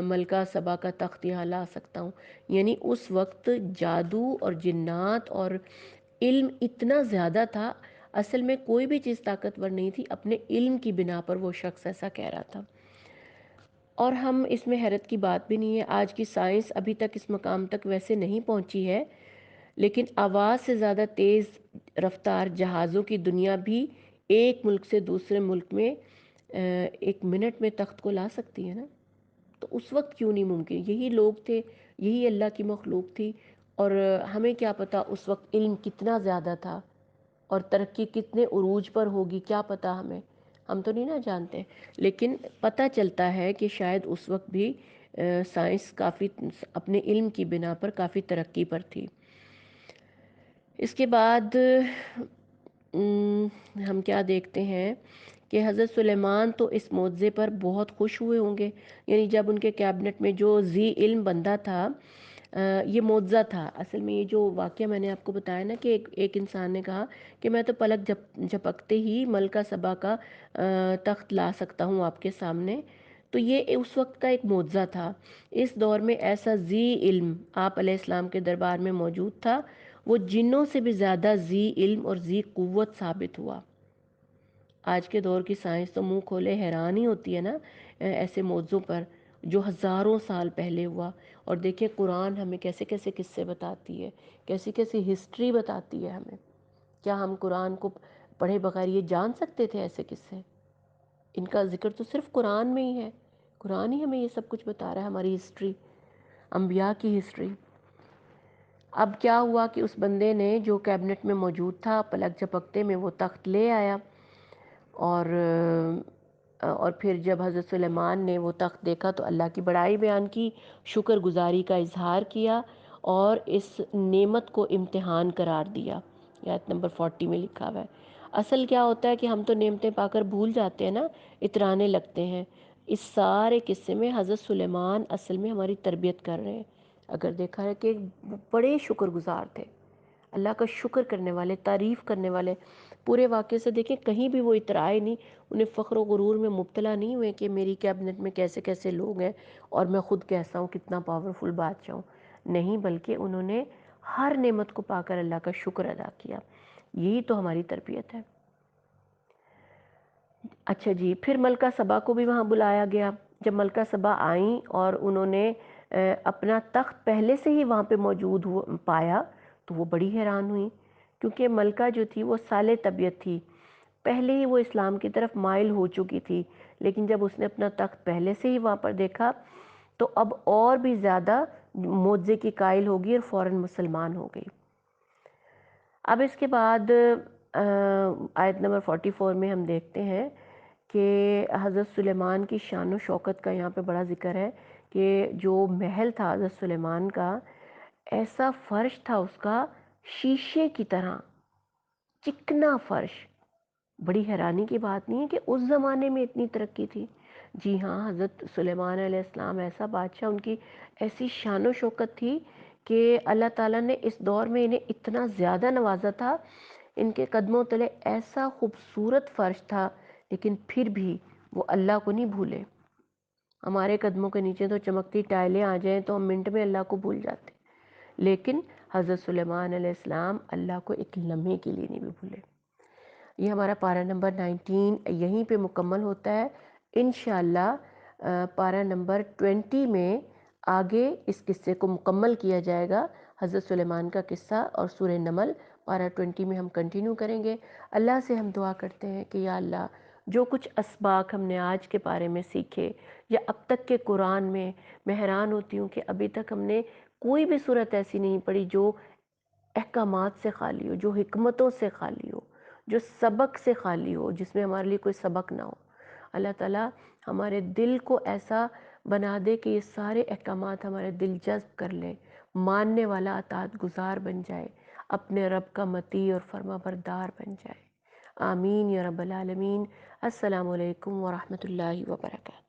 ملکہ سبا کا تخت یہاں لا سکتا ہوں۔ یعنی اس وقت جادو اور جنات اور علم اتنا زیادہ تھا، اصل میں کوئی بھی چیز طاقتور نہیں تھی، اپنے علم کی بنا پر وہ شخص ایسا کہہ رہا تھا۔ اور ہم اس میں حیرت کی بات بھی نہیں ہے، آج کی سائنس ابھی تک اس مقام تک ویسے نہیں پہنچی ہے، لیکن آواز سے زیادہ تیز رفتار جہازوں کی دنیا بھی ایک ملک سے دوسرے ملک میں 1 منٹ میں تخت کو لا سکتی ہے نا۔ تو اس وقت کیوں نہیں ممکن؟ یہی لوگ تھے، یہی اللہ کی مخلوق تھی، اور ہمیں کیا پتا اس وقت علم کتنا زیادہ تھا اور ترقی کتنے عروج پر ہوگی، کیا پتا ہم تو نہیں نہ جانتے، لیکن پتہ چلتا ہے کہ شاید اس وقت بھی سائنس کافی اپنے علم کی بنا پر کافی ترقی پر تھی۔ اس کے بعد ہم کیا دیکھتے ہیں کہ حضرت سلیمان تو اس معجزے پر بہت خوش ہوئے ہوں گے، یعنی جب ان کے کیبنٹ میں جو ذی علم بندہ تھا، یہ معجزہ تھا اصل میں۔ یہ جو واقعہ میں نے آپ کو بتایا نا کہ ایک انسان نے کہا کہ میں تو پلک جھپکتے ہی ملکہ سبا کا تخت لا سکتا ہوں آپ کے سامنے، تو یہ اس وقت کا ایک معجزہ تھا۔ اس دور میں ایسا ذی علم آپ علیہ السلام کے دربار میں موجود تھا، وہ جنوں سے بھی زیادہ ذی علم اور ذی قوت ثابت ہوا۔ آج کے دور کی سائنس تو منہ کھولے حیران ہی ہوتی ہے نا ایسے موضوع پر جو ہزاروں سال پہلے ہوا، اور دیکھیں قرآن ہمیں کیسے کیسے قصے بتاتی ہے، کیسی کیسی ہسٹری بتاتی ہے ہمیں۔ کیا ہم قرآن کو پڑھے بغیر یہ جان سکتے تھے ایسے قصے؟ ان کا ذکر تو صرف قرآن میں ہی ہے، قرآن ہی ہمیں یہ سب کچھ بتا رہا ہے، ہماری ہسٹری، انبیاء کی ہسٹری۔ اب کیا ہوا کہ اس بندے نے جو کیبنٹ میں موجود تھا، پلک جھپکتے میں وہ تخت لے آیا، اور پھر جب حضرت سلیمان نے وہ تخت دیکھا تو اللہ کی بڑائی بیان کی، شکر گزاری کا اظہار کیا، اور اس نعمت کو امتحان قرار دیا۔ آیت نمبر 40 میں لکھا ہوا ہے۔ اصل کیا ہوتا ہے کہ ہم تو نعمتیں پا کر بھول جاتے ہیں نا، اترانے لگتے ہیں۔ اس سارے قصے میں حضرت سلیمان اصل میں ہماری تربیت کر رہے ہیں، اگر دیکھا ہے کہ بڑے شکر گزار تھے، اللہ کا شکر کرنے والے، تعریف کرنے والے. پورے واقعے سے دیکھیں کہیں بھی وہ اترائے نہیں، انہیں فخر و غرور میں مبتلا نہیں ہوئے کہ میری کیبنٹ میں کیسے کیسے لوگ ہیں اور میں خود کیسا ہوں، کتنا پاورفل بادشاہ ہوں. نہیں، بلکہ انہوں نے ہر نعمت کو پا کر اللہ کا شکر ادا کیا. یہی تو ہماری تربیت ہے. اچھا جی، پھر ملکہ سبا کو بھی وہاں بلایا گیا. جب ملکہ سبا آئیں اور انہوں نے اپنا تخت پہلے سے ہی وہاں پہ موجود پایا تو وہ بڑی حیران ہوئی، کیونکہ ملکہ جو تھی وہ صالح طبیعت تھی، پہلے ہی وہ اسلام کی طرف مائل ہو چکی تھی. لیکن جب اس نے اپنا تخت پہلے سے ہی وہاں پر دیکھا تو اب اور بھی زیادہ معجزے کی قائل ہو گئی اور فوراً مسلمان ہو گئی. اب اس کے بعد آیت نمبر 44 میں ہم دیکھتے ہیں کہ حضرت سلیمان کی شان و شوکت کا یہاں پہ بڑا ذکر ہے کہ جو محل تھا حضرت سلیمان کا، ایسا فرش تھا اس کا شیشے کی طرح، چکنا فرش. بڑی حیرانی کی بات نہیں ہے کہ اس زمانے میں اتنی ترقی تھی. جی ہاں، حضرت سلیمان علیہ السلام ایسا بادشاہ، ان کی ایسی شان و شوکت تھی کہ اللہ تعالیٰ نے اس دور میں انہیں اتنا زیادہ نوازا تھا. ان کے قدموں تلے ایسا خوبصورت فرش تھا، لیکن پھر بھی وہ اللہ کو نہیں بھولے. ہمارے قدموں کے نیچے تو چمکتی ٹائلیں آ جائیں تو ہم منٹ میں اللہ کو بھول جاتے، لیکن حضرت سلیمان علیہ السلام اللہ کو ایک لمحے کے لیے نہیں بھی بھولے. یہ ہمارا پارہ نمبر 19 یہیں پہ مکمل ہوتا ہے. انشاءاللہ پارہ نمبر 20 میں آگے اس قصے کو مکمل کیا جائے گا، حضرت سلیمان کا قصہ، اور سورہ نمل پارہ 20 میں ہم کنٹینیو کریں گے. اللہ سے ہم دعا کرتے ہیں کہ یا اللہ، جو کچھ اسباق ہم نے آج کے بارے میں سیکھے یا اب تک کے قرآن میں حیران ہوتی ہوں کہ ابھی تک ہم نے کوئی بھی صورت ایسی نہیں پڑھی جو احکامات سے خالی ہو، جو حکمتوں سے خالی ہو، جو سبق سے خالی ہو، جس میں ہمارے لیے کوئی سبق نہ ہو. اللہ تعالیٰ ہمارے دل کو ایسا بنا دے کہ یہ سارے احکامات ہمارے دل جذب کر لے، ماننے والا، اطاعت گزار بن جائے، اپنے رب کا مطیع اور فرما بردار بن جائے. آمین یا رب العالمین. السلام علیکم ورحمۃ اللہ وبرکاتہ.